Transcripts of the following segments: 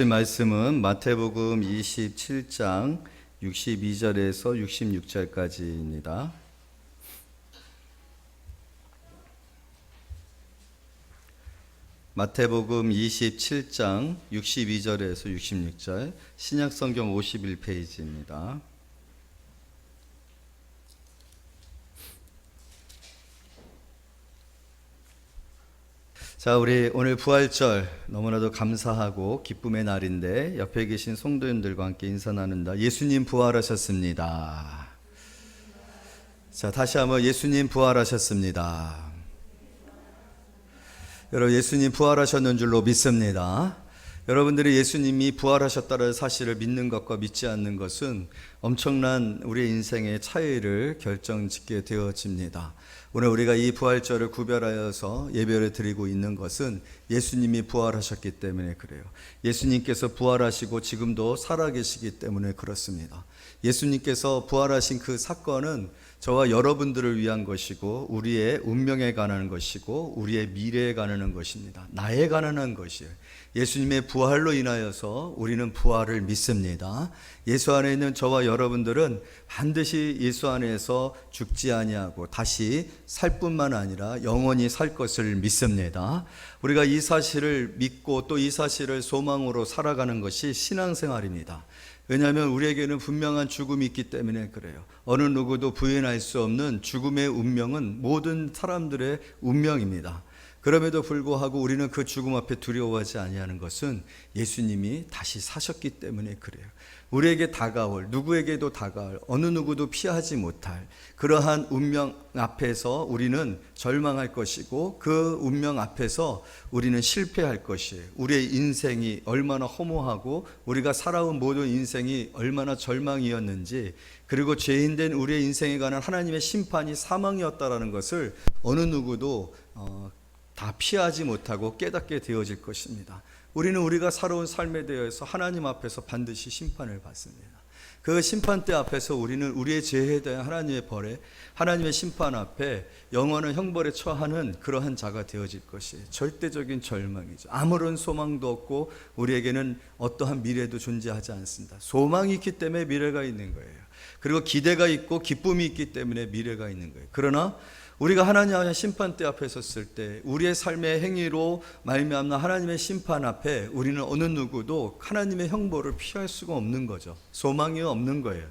말씀은 마태복음 27장 62절에서 66절까지입니다. 마태복음 27장 62절에서 66절, 신약성경 51페이지입니다. 자, 우리 오늘 부활절 너무나도 감사하고 기쁨의 날인데 옆에 계신 성도님들과 함께 인사 나눈다. 예수님 부활하셨습니다. 자, 다시 한번 예수님 부활하셨습니다. 여러분, 예수님 부활하셨는 줄로 믿습니다. 여러분들이 예수님이 부활하셨다는 사실을 믿는 것과 믿지 않는 것은 엄청난 우리의 인생의 차이를 결정짓게 되어집니다. 오늘 우리가 이 부활절을 구별하여서 예배를 드리고 있는 것은 예수님이 부활하셨기 때문에 그래요. 예수님께서 부활하시고 지금도 살아계시기 때문에 그렇습니다. 예수님께서 부활하신 그 사건은 저와 여러분들을 위한 것이고 우리의 운명에 관한 것이고 우리의 미래에 관한 것입니다. 나에 관한 것이에요. 예수님의 부활로 인하여서 우리는 부활을 믿습니다. 예수 안에 있는 저와 여러분들은 반드시 예수 안에서 죽지 아니하고 다시 살 뿐만 아니라 영원히 살 것을 믿습니다. 우리가 이 사실을 믿고 또 이 사실을 소망으로 살아가는 것이 신앙생활입니다. 왜냐하면 우리에게는 분명한 죽음이 있기 때문에 그래요. 어느 누구도 부인할 수 없는 죽음의 운명은 모든 사람들의 운명입니다. 그럼에도 불구하고 우리는 그 죽음 앞에 두려워하지 아니하는 것은 예수님이 다시 사셨기 때문에 그래요. 우리에게 다가올, 누구에게도 다가올, 어느 누구도 피하지 못할 그러한 운명 앞에서 우리는 절망할 것이고 그 운명 앞에서 우리는 실패할 것이에요. 우리의 인생이 얼마나 허무하고 우리가 살아온 모든 인생이 얼마나 절망이었는지, 그리고 죄인된 우리의 인생에 관한 하나님의 심판이 사망이었다라는 것을 어느 누구도 다 피하지 못하고 깨닫게 되어질 것입니다. 우리는 우리가 살아온 삶에 대해서 하나님 앞에서 반드시 심판을 받습니다. 그 심판대 앞에서 우리는 우리의 죄에 대한 하나님의 벌에, 하나님의 심판 앞에 영원한 형벌에 처하는 그러한 자가 되어질 것이에요. 절대적인 절망이죠. 아무런 소망도 없고 우리에게는 어떠한 미래도 존재하지 않습니다. 소망이 있기 때문에 미래가 있는 거예요. 그리고 기대가 있고 기쁨이 있기 때문에 미래가 있는 거예요. 그러나 우리가 하나님의 심판대 앞에 섰을 때 우리의 삶의 행위로 말미암아 하나님의 심판 앞에 우리는 어느 누구도 하나님의 형벌을 피할 수가 없는 거죠. 소망이 없는 거예요.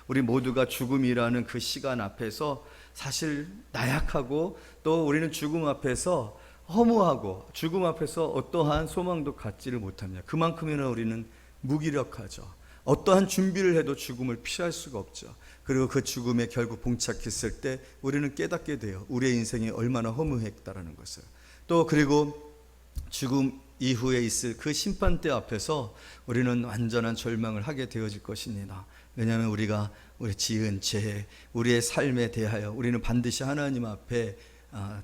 우리 모두가 죽음이라는 그 시간 앞에서 사실 나약하고 또 우리는 죽음 앞에서 허무하고 죽음 앞에서 어떠한 소망도 갖지를 못합니다. 그만큼이나 우리는 무기력하죠. 어떠한 준비를 해도 죽음을 피할 수가 없죠. 그리고 그 죽음에 결국 봉착했을 때 우리는 깨닫게 돼요. 우리의 인생이 얼마나 허무했다라는 것을. 또 그리고 죽음 이후에 있을 그 심판대 앞에서 우리는 완전한 절망을 하게 되어질 것입니다. 왜냐하면 우리가 우리 지은 죄, 우리의 삶에 대하여 우리는 반드시 하나님 앞에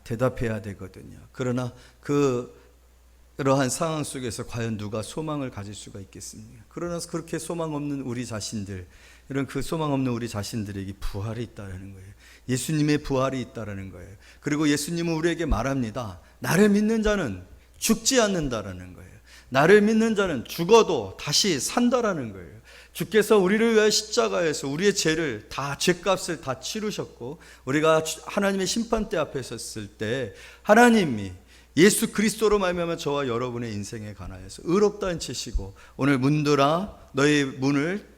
대답해야 되거든요. 그러나 그러한 상황 속에서 과연 누가 소망을 가질 수가 있겠습니까? 그러나 그렇게 소망 없는 우리 자신들, 이런 그 소망 없는 우리 자신들에게 부활이 있다는 거예요. 예수님의 부활이 있다는 거예요. 그리고 예수님은 우리에게 말합니다. 나를 믿는 자는 죽지 않는다라는 거예요. 나를 믿는 자는 죽어도 다시 산다라는 거예요. 주께서 우리를 위하여 십자가에서 우리의 죄를 다, 죄값을 다 치르셨고 우리가 하나님의 심판대 앞에 섰을 때 하나님이 예수 그리스도로 말미암아 저와 여러분의 인생에 관하여서 의롭다는 채시고 오늘 문들아 너희 문을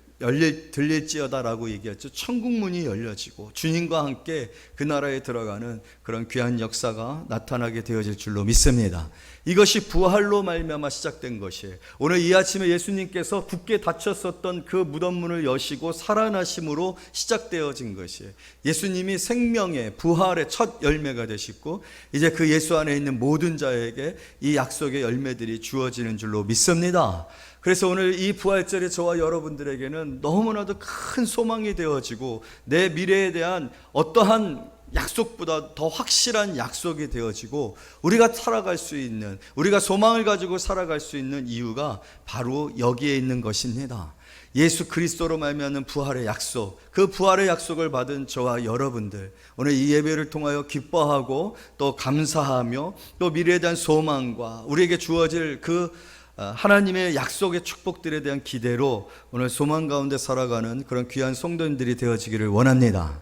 들릴지어다라고 얘기했죠. 천국 문이 열려지고 주님과 함께 그 나라에 들어가는 그런 귀한 역사가 나타나게 되어질 줄로 믿습니다. 이것이 부활로 말미암아 시작된 것이에요. 오늘 이 아침에 예수님께서 굳게 닫혔었던 그 무덤 문을 여시고 살아나심으로 시작되어진 것이에요. 예수님이 생명의 부활의 첫 열매가 되시고 이제 그 예수 안에 있는 모든 자에게 이 약속의 열매들이 주어지는 줄로 믿습니다. 그래서 오늘 이 부활절에 저와 여러분들에게는 너무나도 큰 소망이 되어지고 내 미래에 대한 어떠한 약속보다 더 확실한 약속이 되어지고 우리가 살아갈 수 있는, 우리가 소망을 가지고 살아갈 수 있는 이유가 바로 여기에 있는 것입니다. 예수 그리스도로 말미암는 부활의 약속, 그 부활의 약속을 받은 저와 여러분들 오늘 이 예배를 통하여 기뻐하고 또 감사하며 또 미래에 대한 소망과 우리에게 주어질 그 하나님의 약속의 축복들에 대한 기대로 오늘 소망 가운데 살아가는 그런 귀한 성도님들이 되어지기를 원합니다.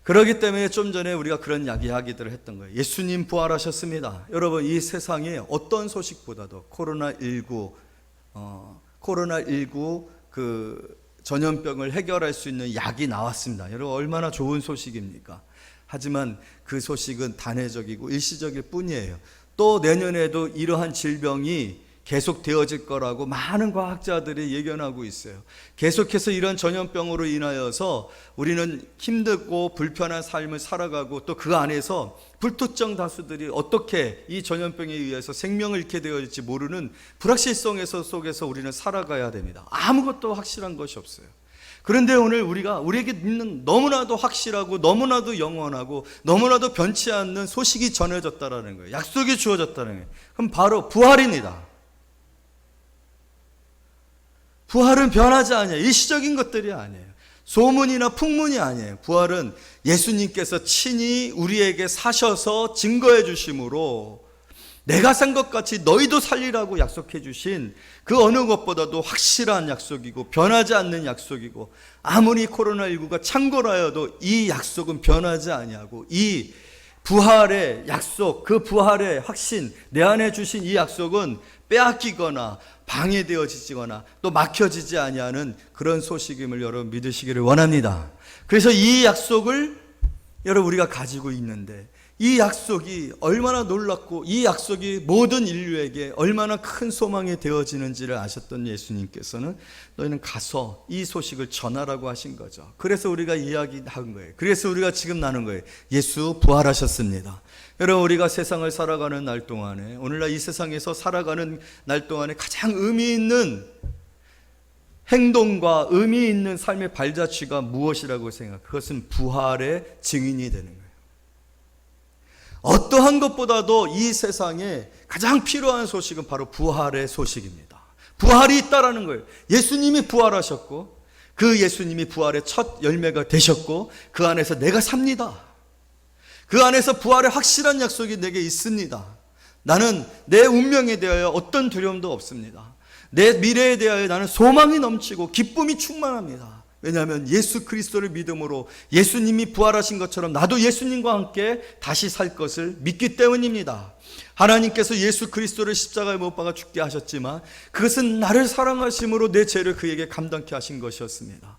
그렇기 때문에 좀 전에 우리가 그런 이야기들을 했던 거예요. 예수님 부활하셨습니다. 여러분, 이 세상에 어떤 소식보다도 코로나19 그 전염병을 해결할 수 있는 약이 나왔습니다. 여러분, 얼마나 좋은 소식입니까? 하지만 그 소식은 단회적이고 일시적일 뿐이에요. 또 내년에도 이러한 질병이 계속 되어질 거라고 많은 과학자들이 예견하고 있어요. 계속해서 이런 전염병으로 인하여서 우리는 힘들고 불편한 삶을 살아가고 또 그 안에서 불특정 다수들이 어떻게 이 전염병에 의해서 생명을 잃게 되어질지 모르는 불확실성 속에서 우리는 살아가야 됩니다. 아무것도 확실한 것이 없어요. 그런데 오늘 우리에게 있는 너무나도 확실하고 너무나도 영원하고 너무나도 변치 않는 소식이 전해졌다라는 거예요. 약속이 주어졌다는 거예요. 그럼 바로 부활입니다. 부활은 변하지 않아요. 일시적인 것들이 아니에요. 소문이나 풍문이 아니에요. 부활은 예수님께서 친히 우리에게 사셔서 증거해 주심으로 내가 산 것 같이 너희도 살리라고 약속해 주신 그 어느 것보다도 확실한 약속이고 변하지 않는 약속이고, 아무리 코로나19가 창궐하여도 이 약속은 변하지 아니하고 이 부활의 약속, 그 부활의 확신, 내 안에 주신 이 약속은 빼앗기거나 방해되어지거나 또 막혀지지 아니하는 그런 소식임을 여러분 믿으시기를 원합니다. 그래서 이 약속을 여러분 우리가 가지고 있는데, 이 약속이 얼마나 놀랍고 이 약속이 모든 인류에게 얼마나 큰 소망이 되어지는지를 아셨던 예수님께서는 너희는 가서 이 소식을 전하라고 하신 거죠. 그래서 우리가 이야기한 거예요. 그래서 우리가 지금 나눈 거예요. 예수 부활하셨습니다. 여러분, 우리가 세상을 살아가는 날 동안에, 오늘날 이 세상에서 살아가는 날 동안에 가장 의미 있는 행동과 의미 있는 삶의 발자취가 무엇이라고 생각해요? 그것은 부활의 증인이 되는 거예요. 어떠한 것보다도 이 세상에 가장 필요한 소식은 바로 부활의 소식입니다. 부활이 있다라는 거예요. 예수님이 부활하셨고 그 예수님이 부활의 첫 열매가 되셨고 그 안에서 내가 삽니다. 그 안에서 부활의 확실한 약속이 내게 있습니다. 나는 내 운명에 대하여 어떤 두려움도 없습니다. 내 미래에 대하여 나는 소망이 넘치고 기쁨이 충만합니다. 왜냐하면 예수 그리스도를 믿음으로 예수님이 부활하신 것처럼 나도 예수님과 함께 다시 살 것을 믿기 때문입니다. 하나님께서 예수 그리스도를 십자가에 못 박아 죽게 하셨지만 그것은 나를 사랑하심으로 내 죄를 그에게 감당케 하신 것이었습니다.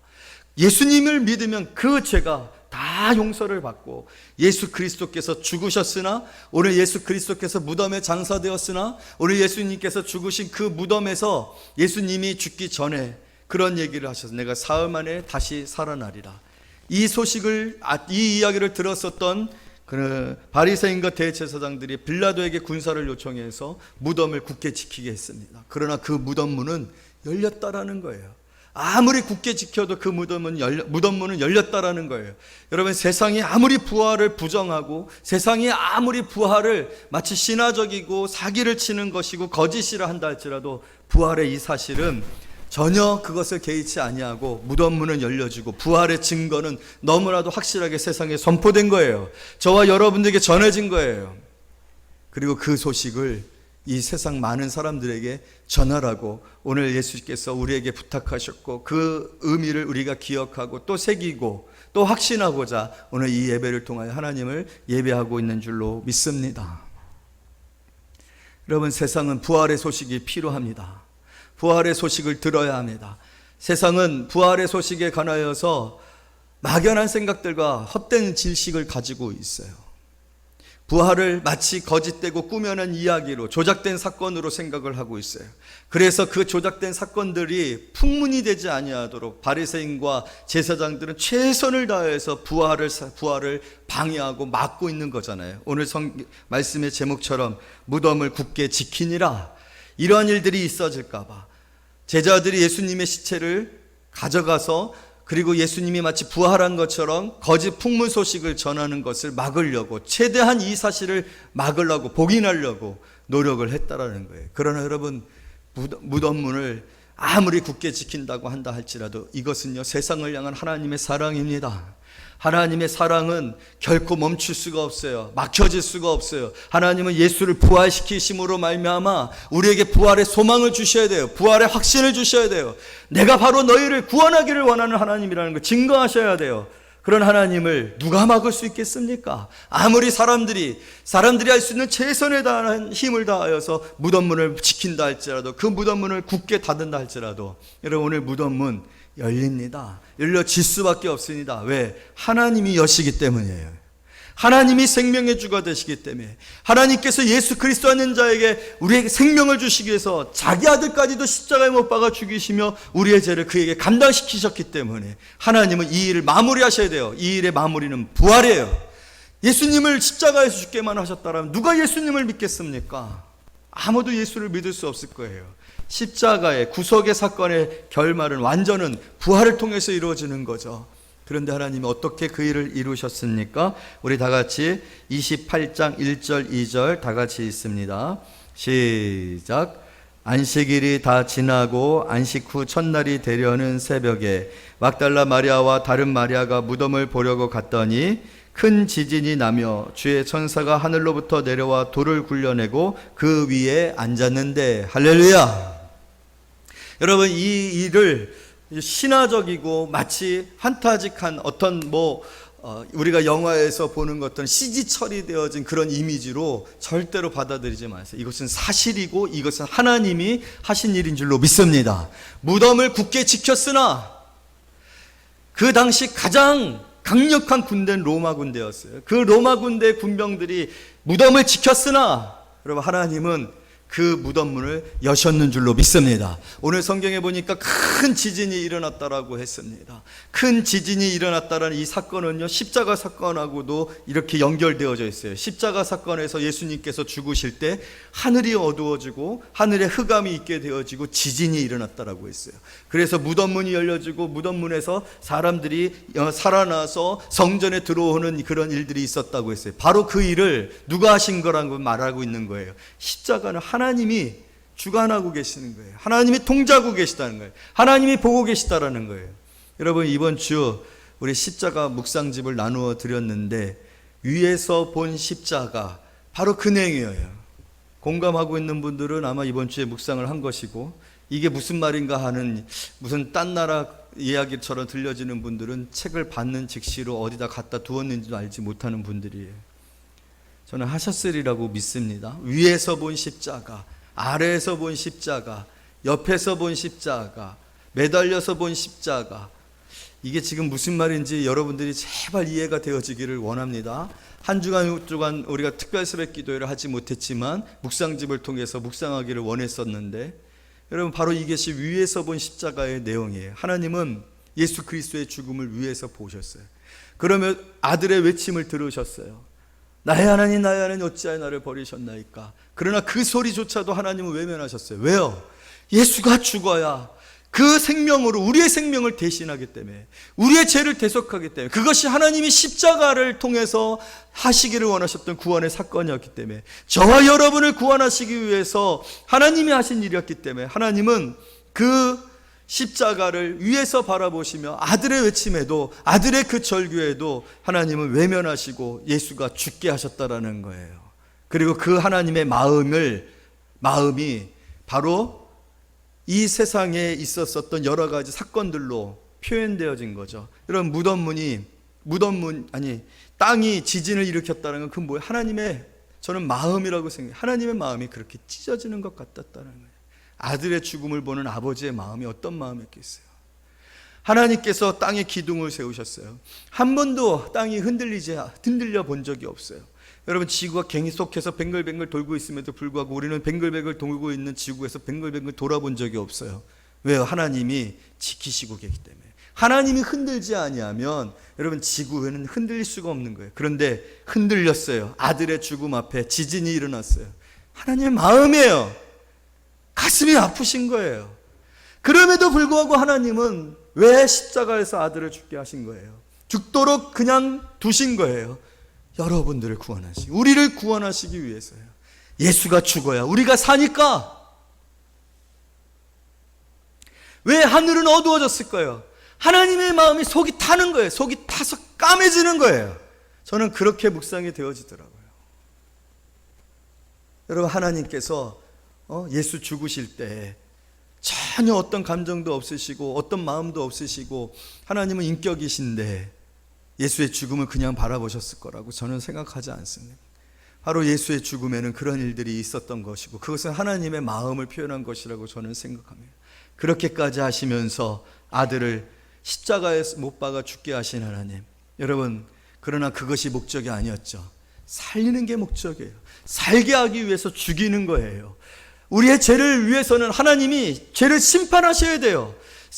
예수님을 믿으면 그 죄가 다 용서를 받고, 예수 그리스도께서 죽으셨으나 오늘 예수 그리스도께서 무덤에 장사되었으나 오늘 예수님께서 죽으신 그 무덤에서 예수님이 죽기 전에 그런 얘기를 하셔서 내가 사흘 만에 다시 살아나리라. 이 소식을, 이 이야기를 들었었던 그 바리새인과 대제사장들이 빌라도에게 군사를 요청해서 무덤을 굳게 지키게 했습니다. 그러나 그 무덤 문은 열렸다라는 거예요. 아무리 굳게 지켜도 그 무덤문은 열렸다라는 거예요. 여러분, 세상이 아무리 부활을 부정하고 세상이 아무리 부활을 마치 신화적이고 사기를 치는 것이고 거짓이라 한다 할지라도 부활의 이 사실은 전혀 그것을 개의치 아니하고 무덤문은 열려지고 부활의 증거는 너무나도 확실하게 세상에 선포된 거예요. 저와 여러분들에게 전해진 거예요. 그리고 그 소식을 이 세상 많은 사람들에게 전하라고 오늘 예수께서 우리에게 부탁하셨고, 그 의미를 우리가 기억하고 또 새기고 또 확신하고자 오늘 이 예배를 통하여 하나님을 예배하고 있는 줄로 믿습니다. 여러분, 세상은 부활의 소식이 필요합니다. 부활의 소식을 들어야 합니다. 세상은 부활의 소식에 관하여서 막연한 생각들과 헛된 질식을 가지고 있어요. 부활을 마치 거짓되고 꾸며낸 이야기로, 조작된 사건으로 생각을 하고 있어요. 그래서 그 조작된 사건들이 풍문이 되지 아니하도록 바리새인과 제사장들은 최선을 다해서 부활을 방해하고 막고 있는 거잖아요. 오늘 말씀의 제목처럼 무덤을 굳게 지키니라. 이러한 일들이 있어질까 봐 제자들이 예수님의 시체를 가져가서, 그리고 예수님이 마치 부활한 것처럼 거짓 풍문 소식을 전하는 것을 막으려고, 최대한 이 사실을 막으려고, 복인하려고 노력을 했다라는 거예요. 그러나 여러분, 무덤문을 아무리 굳게 지킨다고 한다 할지라도 이것은요, 세상을 향한 하나님의 사랑입니다. 하나님의 사랑은 결코 멈출 수가 없어요. 막혀질 수가 없어요. 하나님은 예수를 부활시키심으로 말미암아 우리에게 부활의 소망을 주셔야 돼요. 부활의 확신을 주셔야 돼요. 내가 바로 너희를 구원하기를 원하는 하나님이라는 걸 증거하셔야 돼요. 그런 하나님을 누가 막을 수 있겠습니까? 아무리 사람들이 할 수 있는 최선에 다한 힘을 다하여서 무덤문을 지킨다 할지라도, 그 무덤문을 굳게 닫는다 할지라도, 여러분, 오늘 무덤문 열립니다. 열려질 수밖에 없습니다. 왜? 하나님이 여시기 때문이에요. 하나님이 생명의 주가 되시기 때문에, 하나님께서 예수 그리스도 하는 자에게 우리에게 생명을 주시기 위해서 자기 아들까지도 십자가에 못 박아 죽이시며 우리의 죄를 그에게 감당시키셨기 때문에 하나님은 이 일을 마무리하셔야 돼요. 이 일의 마무리는 부활이에요. 예수님을 십자가에서 죽게만 하셨다면 누가 예수님을 믿겠습니까? 아무도 예수를 믿을 수 없을 거예요. 십자가의 구속의 사건의 결말은, 완전은 부활을 통해서 이루어지는 거죠. 그런데 하나님이 어떻게 그 일을 이루셨습니까? 우리 다 같이 28장 1절 2절 다 같이 읽습니다. 시작. 안식일이 다 지나고 안식 후 첫날이 되려는 새벽에 막달라 마리아와 다른 마리아가 무덤을 보려고 갔더니 큰 지진이 나며 주의 천사가 하늘로부터 내려와 돌을 굴려내고 그 위에 앉았는데, 할렐루야. 여러분, 이 일을 신화적이고 마치 판타직한 어떤 우리가 영화에서 보는 것처럼 CG 처리되어진 그런 이미지로 절대로 받아들이지 마세요. 이것은 사실이고 이것은 하나님이 하신 일인 줄로 믿습니다. 무덤을 굳게 지켰으나 그 당시 가장 강력한 군대는 로마 군대였어요. 그 로마 군대 군병들이 무덤을 지켰으나 여러분, 하나님은 그 무덤문을 여셨는 줄로 믿습니다. 오늘 성경에 보니까 큰 지진이 일어났다라고 했습니다. 큰 지진이 일어났다라는 이 사건은요, 십자가 사건하고도 이렇게 연결되어져 있어요. 십자가 사건에서 예수님께서 죽으실 때 하늘이 어두워지고 하늘에 흑암이 있게 되어지고 지진이 일어났다라고 했어요. 그래서 무덤문이 열려지고 무덤문에서 사람들이 살아나서 성전에 들어오는 그런 일들이 있었다고 했어요. 바로 그 일을 누가 하신 거라고 말하고 있는 거예요. 십자가는 하나님이 주관하고 계시는 거예요. 하나님이 통제하고 계시다는 거예요. 하나님이 보고 계시다라는 거예요. 여러분, 이번 주 우리 십자가 묵상집을 나누어 드렸는데 위에서 본 십자가, 바로 그 내용이에요. 공감하고 있는 분들은 아마 이번 주에 묵상을 한 것이고, 이게 무슨 말인가 하는 무슨 딴 나라 이야기처럼 들려지는 분들은 책을 받는 즉시로 어디다 갖다 두었는지도 알지 못하는 분들이에요. 저는 하셨으리라고 믿습니다. 위에서 본 십자가, 아래에서 본 십자가, 옆에서 본 십자가, 매달려서 본 십자가, 이게 지금 무슨 말인지 여러분들이 제발 이해가 되어지기를 원합니다. 한 주간 동안 우리가 특별 새벽 기도회를 하지 못했지만 묵상집을 통해서 묵상하기를 원했었는데, 여러분, 바로 이것이 위에서 본 십자가의 내용이에요. 하나님은 예수 그리스도의 죽음을 위에서 보셨어요. 그러면 아들의 외침을 들으셨어요. 나의 하나님, 나의 하나님, 어찌하여 나를 버리셨나이까. 그러나 그 소리조차도 하나님은 외면하셨어요. 왜요? 예수가 죽어야 그 생명으로 우리의 생명을 대신하기 때문에, 우리의 죄를 대속하기 때문에, 그것이 하나님이 십자가를 통해서 하시기를 원하셨던 구원의 사건이었기 때문에, 저와 여러분을 구원하시기 위해서 하나님이 하신 일이었기 때문에, 하나님은 그 십자가를 위에서 바라보시며 아들의 외침에도, 아들의 그 절규에도 하나님은 외면하시고 예수가 죽게 하셨다라는 거예요. 그리고 그 하나님의 마음이 바로 이 세상에 있었던 여러 가지 사건들로 표현되어진 거죠. 여러분, 땅이 지진을 일으켰다는 건 그 뭐예요? 하나님의, 저는 마음이라고 생각해요. 하나님의 마음이 그렇게 찢어지는 것 같았다는 거예요. 아들의 죽음을 보는 아버지의 마음이 어떤 마음이었겠어요? 하나님께서 땅에 기둥을 세우셨어요. 한 번도 땅이 흔들려 본 적이 없어요. 여러분, 지구가 계속해서 뱅글뱅글 돌고 있음에도 불구하고 우리는 뱅글뱅글 돌고 있는 지구에서 뱅글뱅글 돌아본 적이 없어요. 왜요? 하나님이 지키시고 계시기 때문에. 하나님이 흔들지 아니하면 여러분, 지구에는 흔들릴 수가 없는 거예요. 그런데 흔들렸어요. 아들의 죽음 앞에 지진이 일어났어요. 하나님의 마음이에요. 가슴이 아프신 거예요. 그럼에도 불구하고 하나님은 왜 십자가에서 아들을 죽게 하신 거예요? 죽도록 그냥 두신 거예요. 여러분들을 우리를 구원하시기 위해서요. 예수가 죽어야 우리가 사니까. 왜 하늘은 어두워졌을까요? 하나님의 마음이 속이 타는 거예요. 속이 타서 까매지는 거예요. 저는 그렇게 묵상이 되어지더라고요. 여러분, 하나님께서 예수 죽으실 때 전혀 어떤 감정도 없으시고 어떤 마음도 없으시고 하나님은 인격이신데 예수의 죽음을 그냥 바라보셨을 거라고 저는 생각하지 않습니다. 바로 예수의 죽음에는 그런 일들이 있었던 것이고 그것은 하나님의 마음을 표현한 것이라고 저는 생각합니다. 그렇게까지 하시면서 아들을 십자가에 못 박아 죽게 하신 하나님, 여러분, 그러나 그것이 목적이 아니었죠. 살리는 게 목적이에요. 살게 하기 위해서 죽이는 거예요. 우리의 죄를 위해서는 하나님이 죄를 심판하셔야 돼요.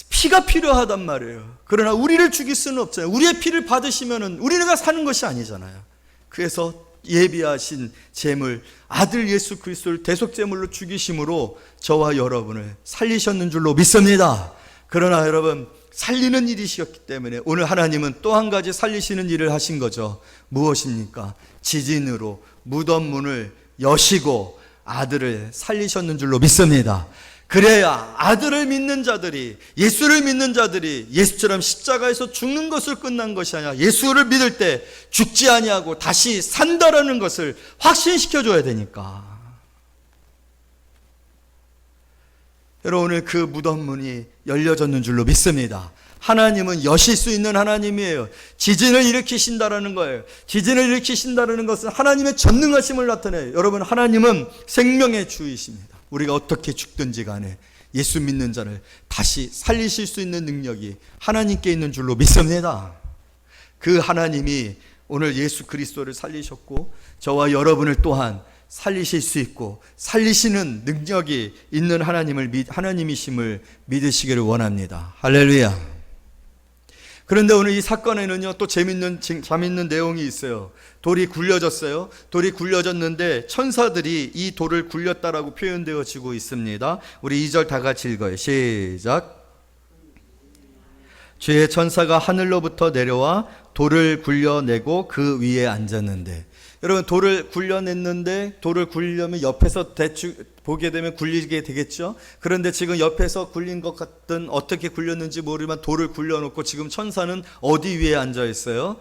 피가 필요하단 말이에요. 그러나 우리를 죽일 수는 없잖아요. 우리의 피를 받으시면은 우리가 사는 것이 아니잖아요. 그래서 예비하신 제물 아들 예수 그리스도를 대속제물로 죽이심으로 저와 여러분을 살리셨는 줄로 믿습니다. 그러나 여러분, 살리는 일이셨기 때문에 오늘 하나님은 또 한 가지 살리시는 일을 하신 거죠. 무엇입니까? 지진으로 무덤 문을 여시고 아들을 살리셨는 줄로 믿습니다. 그래야 아들을 믿는 자들이, 예수를 믿는 자들이 예수처럼 십자가에서 죽는 것을 끝난 것이 아니라 예수를 믿을 때 죽지 아니하고 다시 산다라는 것을 확신시켜줘야 되니까. 여러분, 오늘 그 무덤 문이 열려졌는 줄로 믿습니다. 하나님은 여실 수 있는 하나님이에요. 지진을 일으키신다라는 거예요. 지진을 일으키신다라는 것은 하나님의 전능하심을 나타내요. 여러분, 하나님은 생명의 주이십니다. 우리가 어떻게 죽든지 간에 예수 믿는 자를 다시 살리실 수 있는 능력이 하나님께 있는 줄로 믿습니다. 그 하나님이 오늘 예수 그리스도를 살리셨고 저와 여러분을 또한 살리실 수 있고 살리시는 능력이 있는 하나님이심을 믿으시기를 원합니다. 할렐루야. 그런데 오늘 이 사건에는요, 또 재밌는 내용이 있어요. 돌이 굴려졌어요. 돌이 굴려졌는데 천사들이 이 돌을 굴렸다라고 표현되어지고 있습니다. 우리 2절 다 같이 읽어요. 시작. 주의 천사가 하늘로부터 내려와 돌을 굴려내고 그 위에 앉았는데, 여러분, 돌을 굴려냈는데 돌을 굴리려면 옆에서 대충 보게 되면 굴리게 되겠죠. 그런데 지금 옆에서 굴린 것 같든 어떻게 굴렸는지 모르지만 돌을 굴려놓고 지금 천사는 어디 위에 앉아 있어요?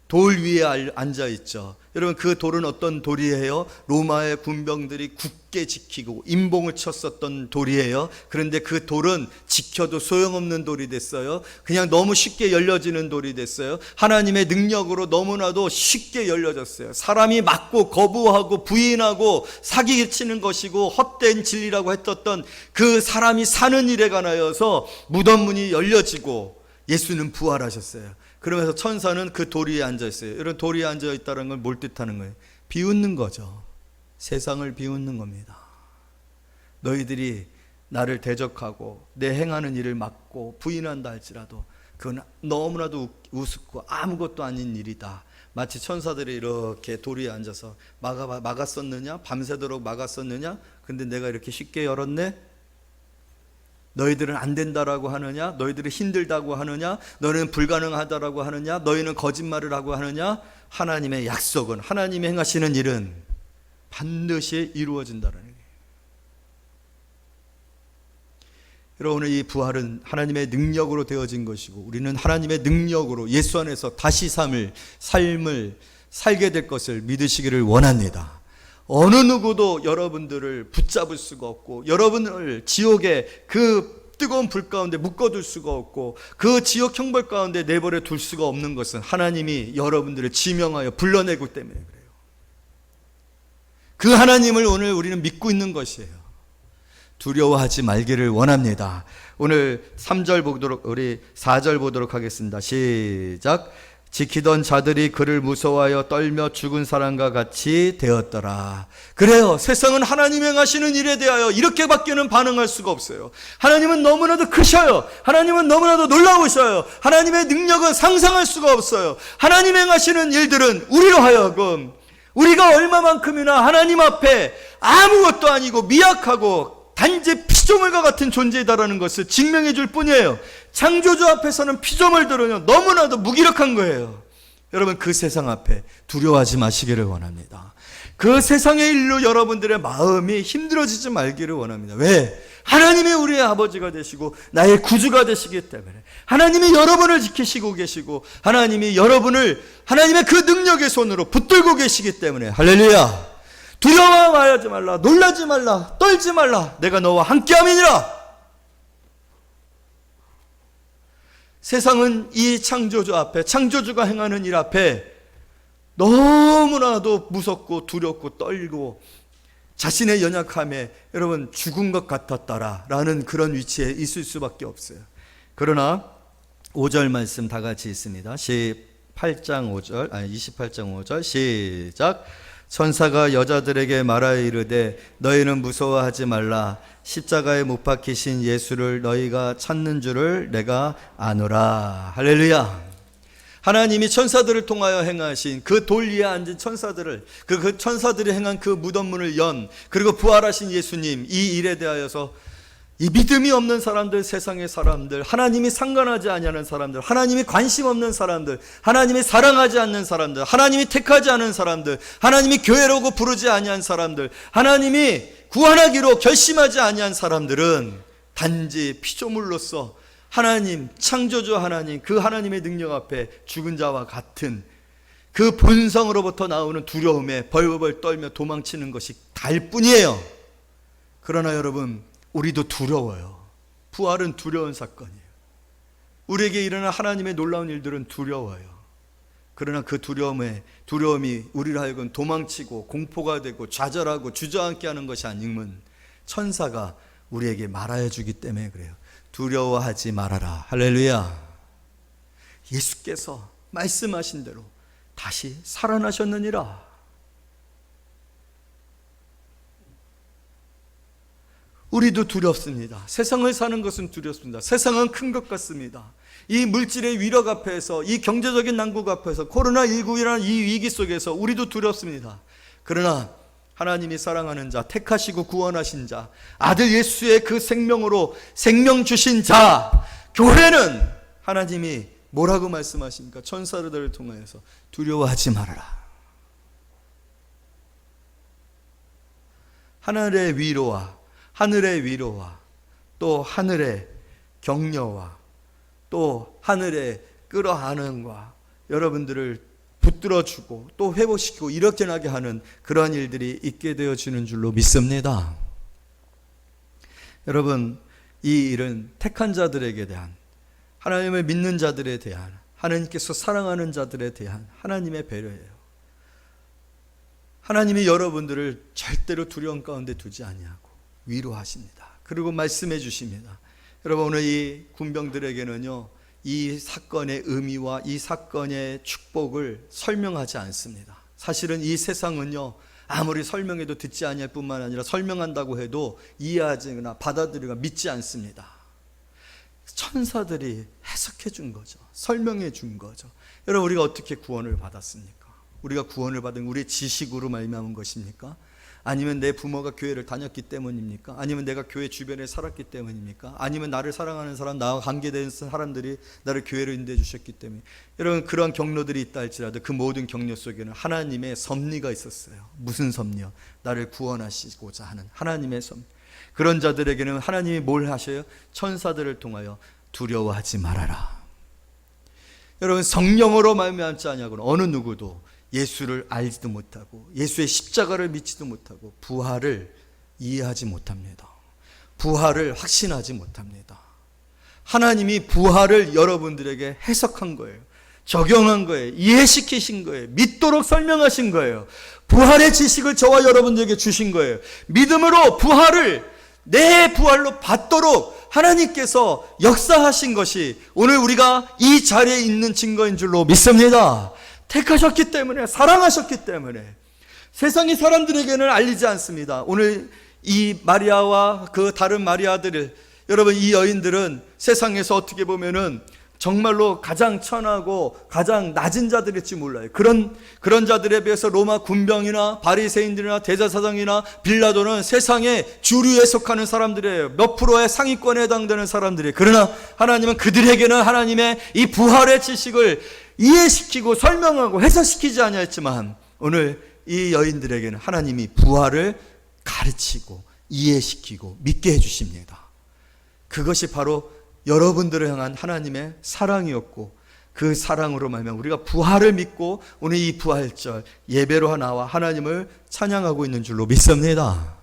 돌 위에 앉아 있죠. 여러분, 그 돌은 어떤 돌이에요? 로마의 군병들이 굳게 지키고 임봉을 쳤었던 돌이에요. 그런데 그 돌은 지켜도 소용없는 돌이 됐어요. 그냥 너무 쉽게 열려지는 돌이 됐어요. 하나님의 능력으로 너무나도 쉽게 열려졌어요. 사람이 막고 거부하고 부인하고 사기치는 것이고 헛된 진리라고 했었던 그 사람이 사는 일에 관하여서 무덤 문이 열려지고 예수는 부활하셨어요. 그러면서 천사는 그 돌 위에 앉아 있어요. 이런 돌 위에 앉아 있다는 걸 뭘 뜻하는 거예요? 비웃는 거죠. 세상을 비웃는 겁니다. 너희들이 나를 대적하고 내 행하는 일을 막고 부인한다 할지라도 그건 너무나도 우습고 아무것도 아닌 일이다. 마치 천사들이 이렇게 돌 위에 앉아서 막았었느냐? 밤새도록 막았었느냐? 근데 내가 이렇게 쉽게 열었네? 너희들은 안 된다라고 하느냐? 너희들은 힘들다고 하느냐? 너희는 불가능하다라고 하느냐? 너희는 거짓말을 하고 하느냐? 하나님의 약속은, 하나님이 행하시는 일은 반드시 이루어진다는 거예요. 여러분, 오늘 이 부활은 하나님의 능력으로 되어진 것이고 우리는 하나님의 능력으로 예수 안에서 다시 삶을 살게 될 것을 믿으시기를 원합니다. 어느 누구도 여러분들을 붙잡을 수가 없고 여러분을 지옥의 그 뜨거운 불 가운데 묶어둘 수가 없고 그 지옥 형벌 가운데 내버려 둘 수가 없는 것은 하나님이 여러분들을 지명하여 불러내고 때문에 그래요. 그 하나님을 오늘 우리는 믿고 있는 것이에요. 두려워하지 말기를 원합니다. 오늘 3절 보도록, 우리 4절 보도록 하겠습니다. 시작. 지키던 자들이 그를 무서워하여 떨며 죽은 사람과 같이 되었더라. 그래요. 세상은 하나님 행하시는 일에 대하여 이렇게밖에는 반응할 수가 없어요. 하나님은 너무나도 크셔요. 하나님은 너무나도 놀라우셔요. 하나님의 능력은 상상할 수가 없어요. 하나님 행하시는 일들은 우리로 하여금 우리가 얼마만큼이나 하나님 앞에 아무것도 아니고 미약하고 단지 피조물과 같은 존재이다라는 것을 증명해 줄 뿐이에요. 창조주 앞에서는 피조물들은 너무나도 무기력한 거예요. 여러분, 그 세상 앞에 두려워하지 마시기를 원합니다. 그 세상의 일로 여러분들의 마음이 힘들어지지 말기를 원합니다. 왜? 하나님이 우리의 아버지가 되시고 나의 구주가 되시기 때문에, 하나님이 여러분을 지키시고 계시고 하나님이 여러분을 하나님의 그 능력의 손으로 붙들고 계시기 때문에, 할렐루야, 두려워하지 말라, 놀라지 말라, 떨지 말라, 내가 너와 함께함이니라. 세상은 이 창조주 앞에, 창조주가 행하는 일 앞에 너무나도 무섭고 두렵고 떨고 자신의 연약함에 여러분 죽은 것 같았다라는 그런 위치에 있을 수밖에 없어요. 그러나 5절 말씀 다 같이 있습니다. 28장 5절 시작. 천사가 여자들에게 말하여 이르되 너희는 무서워하지 말라. 십자가에 못 박히신 예수를 너희가 찾는 줄을 내가 아노라. 할렐루야. 하나님이 천사들을 통하여 행하신 그 돌 위에 앉은 천사들을, 그 천사들이 행한 그 무덤문을 연, 그리고 부활하신 예수님, 이 일에 대하여서 이 믿음이 없는 사람들, 세상의 사람들, 하나님이 상관하지 아니하는 사람들, 하나님이 관심 없는 사람들, 하나님이 사랑하지 않는 사람들, 하나님이 택하지 않은 사람들, 하나님이 교회라고 부르지 아니한 사람들, 하나님이 구원하기로 결심하지 아니한 사람들은 단지 피조물로서 하나님, 창조주 하나님, 그 하나님의 능력 앞에 죽은 자와 같은 그 본성으로부터 나오는 두려움에 벌벌 떨며 도망치는 것이 달 뿐이에요. 그러나 여러분, 우리도 두려워요. 부활은 두려운 사건이에요. 우리에게 일어난 하나님의 놀라운 일들은 두려워요. 그러나 그 두려움이 우리를 하여금 도망치고 공포가 되고 좌절하고 주저앉게 하는 것이 아니면 천사가 우리에게 말하여 주기 때문에 그래요. 두려워하지 말아라. 할렐루야. 예수께서 말씀하신 대로 다시 살아나셨느니라. 우리도 두렵습니다. 세상을 사는 것은 두렵습니다. 세상은 큰 것 같습니다. 이 물질의 위력 앞에서, 이 경제적인 난국 앞에서, 코로나19이라는 이 위기 속에서 우리도 두렵습니다. 그러나 하나님이 사랑하는 자, 택하시고 구원하신 자, 아들 예수의 그 생명으로 생명 주신 자, 교회는 하나님이 뭐라고 말씀하십니까? 천사들을 통하여서 두려워하지 말아라. 하늘의 위로와 또 하늘의 격려와 또 하늘의 끌어안음과 여러분들을 붙들어주고 또 회복시키고 이렇게 나게 하는 그러한 일들이 있게 되어지는 줄로 믿습니다. 여러분, 이 일은 택한 자들에게 대한, 하나님을 믿는 자들에 대한, 하나님께서 사랑하는 자들에 대한 하나님의 배려예요. 하나님이 여러분들을 절대로 두려움 가운데 두지 아니하고 위로하십니다. 그리고 말씀해 주십니다. 여러분, 오늘 이 군병들에게는요, 이 사건의 의미와 이 사건의 축복을 설명하지 않습니다. 사실은 이 세상은요, 아무리 설명해도 듣지 아니할 뿐만 아니라 설명한다고 해도 이해하거나 받아들이거나 믿지 않습니다. 천사들이 해석해 준 거죠. 설명해 준 거죠. 여러분, 우리가 어떻게 구원을 받았습니까? 우리가 구원을 받은 우리의 지식으로 말미암은 것입니까? 아니면 내 부모가 교회를 다녔기 때문입니까? 아니면 내가 교회 주변에 살았기 때문입니까? 아니면 나를 사랑하는 사람, 나와 관계된 사람들이 나를 교회로 인도해 주셨기 때문에. 여러분, 그런 경로들이 있다 할지라도 그 모든 경로 속에는 하나님의 섭리가 있었어요. 무슨 섭리요? 나를 구원하시고자 하는 하나님의 섭리. 그런 자들에게는 하나님이 뭘 하셔요? 천사들을 통하여 두려워하지 말아라. 여러분, 성령으로 말미암지 아니하고는 어느 누구도 예수를 알지도 못하고 예수의 십자가를 믿지도 못하고 부활을 이해하지 못합니다. 부활을 확신하지 못합니다. 하나님이 부활을 여러분들에게 해석한 거예요. 적용한 거예요. 이해시키신 거예요. 믿도록 설명하신 거예요. 부활의 지식을 저와 여러분들에게 주신 거예요. 믿음으로 부활을 내 부활로 받도록 하나님께서 역사하신 것이 오늘 우리가 이 자리에 있는 증거인 줄로 믿습니다. 택하셨기 때문에, 사랑하셨기 때문에 세상의 사람들에게는 알리지 않습니다. 오늘 이 마리아와 그 다른 마리아들을, 여러분, 이 여인들은 세상에서 어떻게 보면은 정말로 가장 천하고 가장 낮은 자들일지 몰라요. 그런 자들에 비해서 로마 군병이나 바리새인들이나 대제사장이나 빌라도는 세상의 주류에 속하는 사람들이에요. 몇 프로의 상위권에 해당되는 사람들이에요. 그러나 하나님은 그들에게는 하나님의 이 부활의 지식을 이해시키고 설명하고 해석시키지 아니했지만 오늘 이 여인들에게는 하나님이 부활을 가르치고 이해시키고 믿게 해주십니다. 그것이 바로 여러분들을 향한 하나님의 사랑이었고, 그 사랑으로 말미암아 우리가 부활을 믿고 오늘 이 부활절 예배로 나와 하나님을 찬양하고 있는 줄로 믿습니다.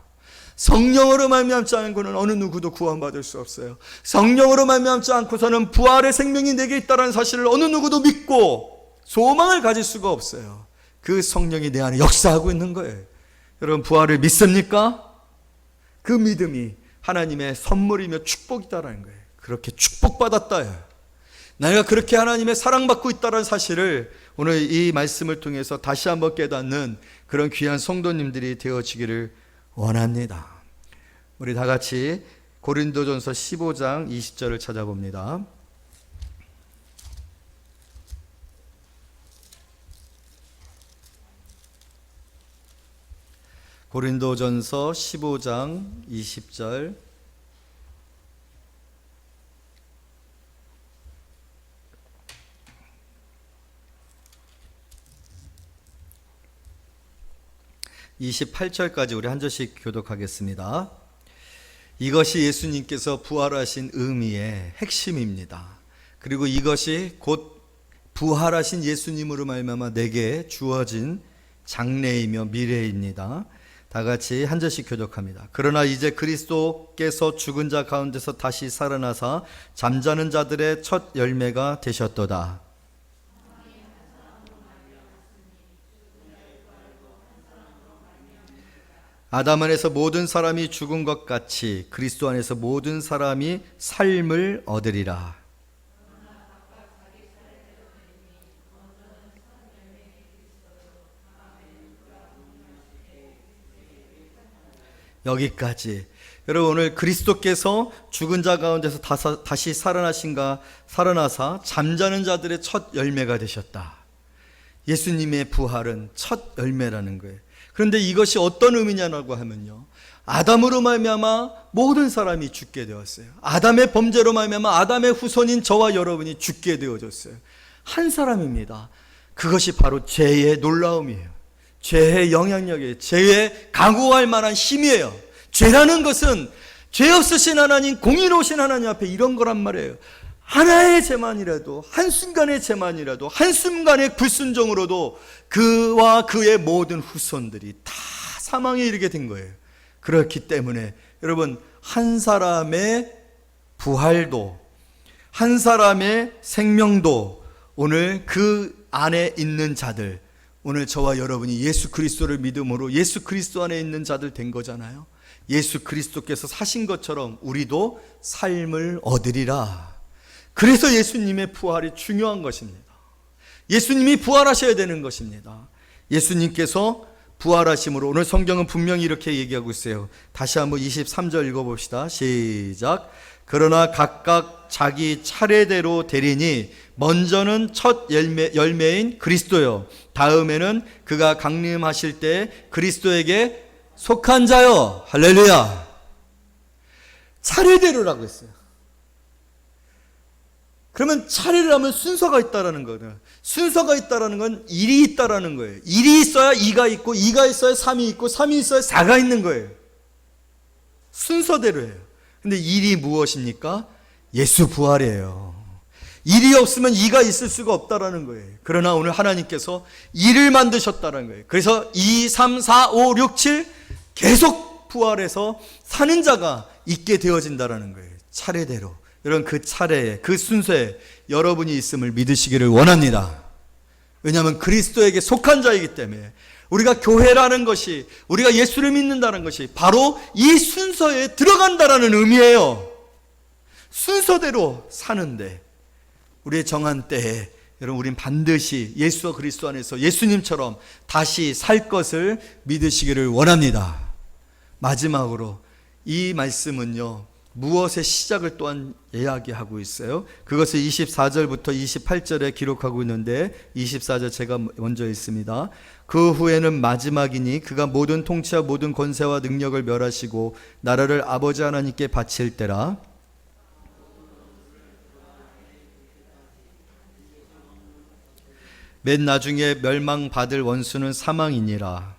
성령으로 말미암지 않고는 어느 누구도 구원받을 수 없어요. 성령으로 말미암지 않고서는 부활의 생명이 내게 있다는 사실을 어느 누구도 믿고 소망을 가질 수가 없어요. 그 성령이 내 안에 역사하고 있는 거예요. 여러분, 부활을 믿습니까? 그 믿음이 하나님의 선물이며 축복이다라는 거예요. 그렇게 축복받았다요. 내가 그렇게 하나님의 사랑받고 있다는 사실을 오늘 이 말씀을 통해서 다시 한번 깨닫는 그런 귀한 성도님들이 되어지기를 원합니다. 우리 다 같이 고린도전서 15장 20절을 찾아봅니다. 고린도전서 15장 20절. (28절까지) 우리 한 절씩 교독하겠습니다. 이것이 예수님께서 부활하신 의미의 핵심입니다. 그리고 이것이 곧 부활하신 예수님으로 말미암아 내게 주어진 장래이며 미래입니다. 다 같이 한 절씩 교독합니다. 그러나 이제 그리스도께서 죽은 자 가운데서 다시 살아나사 잠자는 자들의 첫 열매가 되셨도다. 아담 안에서 모든 사람이 죽은 것 같이 그리스도 안에서 모든 사람이 삶을 얻으리라. 여기까지. 여러분, 오늘 그리스도께서 죽은 자 가운데서 다시 살아나사 잠자는 자들의 첫 열매가 되셨다. 예수님의 부활은 첫 열매라는 거예요. 그런데 이것이 어떤 의미냐고 하면요, 아담으로 말미암아 모든 사람이 죽게 되었어요. 아담의 범죄로 말미암아 아담의 후손인 저와 여러분이 죽게 되어졌어요. 한 사람입니다. 그것이 바로 죄의 놀라움이에요. 죄의 영향력이에요. 죄의 강구할 만한 힘이에요. 죄라는 것은 죄 없으신 하나님, 공의로우신 하나님 앞에 이런 거란 말이에요. 하나의 죄만이라도, 한순간의 죄만이라도, 한순간의 불순종으로도 그와 그의 모든 후손들이 다 사망에 이르게 된 거예요. 그렇기 때문에 여러분, 한 사람의 부활도, 한 사람의 생명도 오늘 그 안에 있는 자들, 오늘 저와 여러분이 예수 그리스도를 믿음으로 예수 그리스도 안에 있는 자들 된 거잖아요. 예수 그리스도께서 사신 것처럼 우리도 삶을 얻으리라. 그래서 예수님의 부활이 중요한 것입니다. 예수님이 부활하셔야 되는 것입니다. 예수님께서 부활하심으로 오늘 성경은 분명히 이렇게 얘기하고 있어요. 다시 한번 23절 읽어봅시다. 시작. 그러나 각각 자기 차례대로 되리니 먼저는 첫 열매인 그리스도요, 다음에는 그가 강림하실 때 그리스도에게 속한 자요. 할렐루야. 차례대로라고 했어요. 그러면 차례를 하면 순서가 있다라는 거예요. 순서가 있다라는 건 일이 있다라는 거예요. 일이 있어야 이가 있고, 이가 있어야 삼이 있고, 삼이 있어야 사가 있는 거예요. 순서대로 해요. 근데 일이 무엇입니까? 예수 부활이에요. 일이 없으면 이가 있을 수가 없다라는 거예요. 그러나 오늘 하나님께서 일을 만드셨다는 거예요. 그래서 2, 3, 4, 5, 6, 7 계속 부활해서 사는 자가 있게 되어진다라는 거예요. 차례대로. 여러분, 그 차례에, 그 순서에 여러분이 있음을 믿으시기를 원합니다. 왜냐하면 그리스도에게 속한 자이기 때문에. 우리가 교회라는 것이, 우리가 예수를 믿는다는 것이 바로 이 순서에 들어간다라는 의미예요. 순서대로 사는데 우리의 정한 때에 여러분, 우린 반드시 예수와 그리스도 안에서 예수님처럼 다시 살 것을 믿으시기를 원합니다. 마지막으로 이 말씀은요, 무엇의 시작을 또한 이야기하고 있어요. 그것을 24절부터 28절에 기록하고 있는데, 24절 제가 먼저 읽습니다. 그 후에는 마지막이니 그가 모든 통치와 모든 권세와 능력을 멸하시고 나라를 아버지 하나님께 바칠 때라. 맨 나중에 멸망받을 원수는 사망이니라.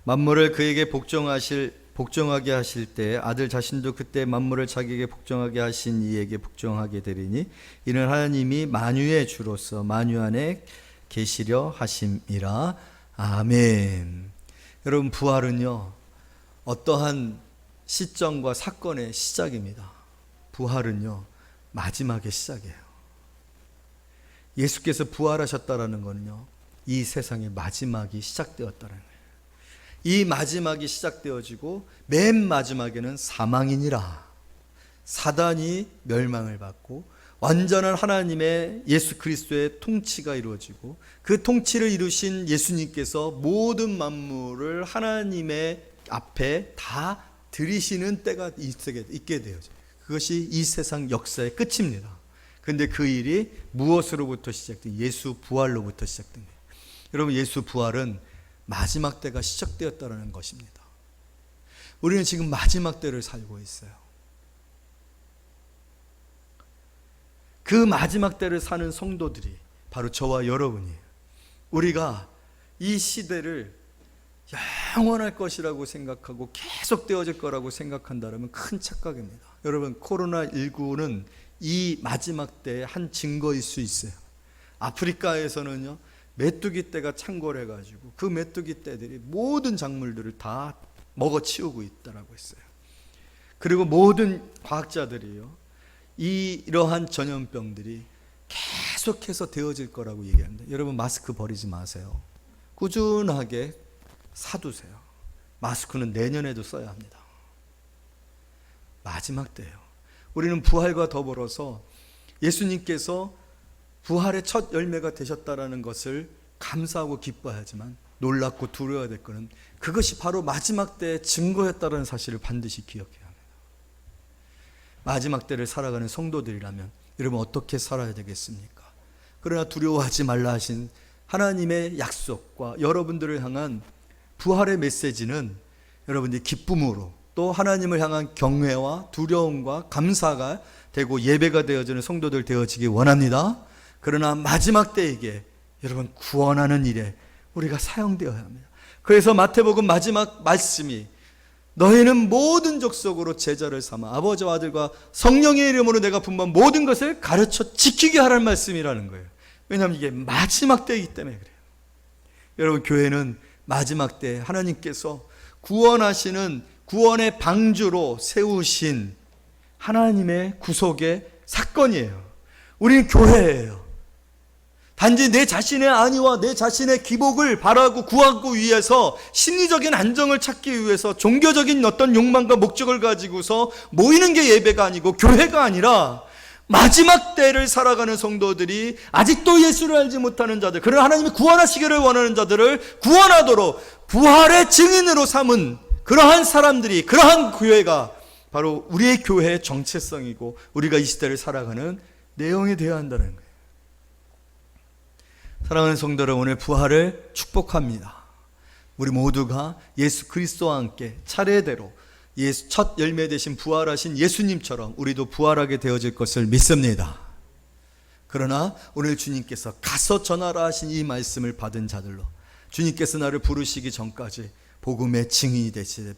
만물을 그에게 복종하게 하실 때 아들 자신도 그때 만물을 자기에게 복종하게 하신 이에게 복종하게 되리니 이는 하나님이 만유의 주로서 만유 안에 계시려 하심이라. 아멘. 여러분, 부활은요 어떠한 시점과 사건의 시작입니다. 부활은요 마지막의 시작이에요. 예수께서 부활하셨다라는 것은요 이 세상의 마지막이 시작되었다는 거예요. 이 마지막이 시작되어지고 맨 마지막에는 사망이니라. 사단이 멸망을 받고 완전한 하나님의 예수 그리스도의 통치가 이루어지고 그 통치를 이루신 예수님께서 모든 만물을 하나님의 앞에 다 들이시는 때가 있게 되어져요. 그것이 이 세상 역사의 끝입니다. 그런데 그 일이 무엇으로부터 시작된? 예수 부활로부터 시작된 거예요. 여러분, 예수 부활은 마지막 때가 시작되었다는 것입니다. 우리는 지금 마지막 때를 살고 있어요. 그 마지막 때를 사는 성도들이 바로 저와 여러분이에요. 우리가 이 시대를 영원할 것이라고 생각하고 계속 되어질 거라고 생각한다면 큰 착각입니다. 여러분, 코로나19는 이 마지막 때의 한 증거일 수 있어요. 아프리카에서는요 메뚜기 떼가 창궐 해가지고 그 메뚜기 떼들이 모든 작물들을 다 먹어치우고 있다라고 했어요. 그리고 모든 과학자들이요 이러한 전염병들이 계속해서 되어질 거라고 얘기합니다. 여러분, 마스크 버리지 마세요. 꾸준하게 사두세요. 마스크는 내년에도 써야 합니다. 마지막 때예요. 우리는 부활과 더불어서 예수님께서 부활의 첫 열매가 되셨다라는 것을 감사하고 기뻐하지만 놀랍고 두려워야 될 것은 그것이 바로 마지막 때의 증거였다는 사실을 반드시 기억해야 합니다. 마지막 때를 살아가는 성도들이라면 여러분 어떻게 살아야 되겠습니까? 그러나 두려워하지 말라 하신 하나님의 약속과 여러분들을 향한 부활의 메시지는 여러분들이 기쁨으로 또 하나님을 향한 경외와 두려움과 감사가 되고 예배가 되어지는 성도들 되어지기 원합니다. 그러나 마지막 때에게 여러분 구원하는 일에 우리가 사용되어야 합니다. 그래서 마태복음 마지막 말씀이 너희는 모든 족속으로 제자를 삼아 아버지와 아들과 성령의 이름으로 내가 분부한 모든 것을 가르쳐 지키게 하라는 말씀이라는 거예요. 왜냐하면 이게 마지막 때이기 때문에 그래요. 여러분, 교회는 마지막 때 하나님께서 구원하시는 구원의 방주로 세우신 하나님의 구속의 사건이에요. 우리는 교회예요. 단지 내 자신의 안위와 내 자신의 기복을 바라고 구하기 위해서 심리적인 안정을 찾기 위해서 종교적인 어떤 욕망과 목적을 가지고서 모이는 게 예배가 아니고 교회가 아니라 마지막 때를 살아가는 성도들이 아직도 예수를 알지 못하는 자들, 그러나 하나님이 구원하시기를 원하는 자들을 구원하도록 부활의 증인으로 삼은 그러한 사람들이, 그러한 교회가 바로 우리의 교회의 정체성이고 우리가 이 시대를 살아가는 내용이 되어야 한다는 거예요. 사랑하는 성도 여러분, 오늘 부활을 축복합니다. 우리 모두가 예수 그리스도와 함께 차례대로 예수 첫 열매 되신 부활하신 예수님처럼 우리도 부활하게 되어질 것을 믿습니다. 그러나 오늘 주님께서 가서 전하라 하신 이 말씀을 받은 자들로 주님께서 나를 부르시기 전까지 복음의 증인이 되시되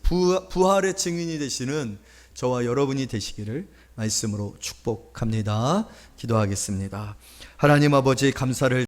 부활의 증인이 되시는 저와 여러분이 되시기를 말씀으로 축복합니다. 기도하겠습니다. 하나님 아버지, 감사를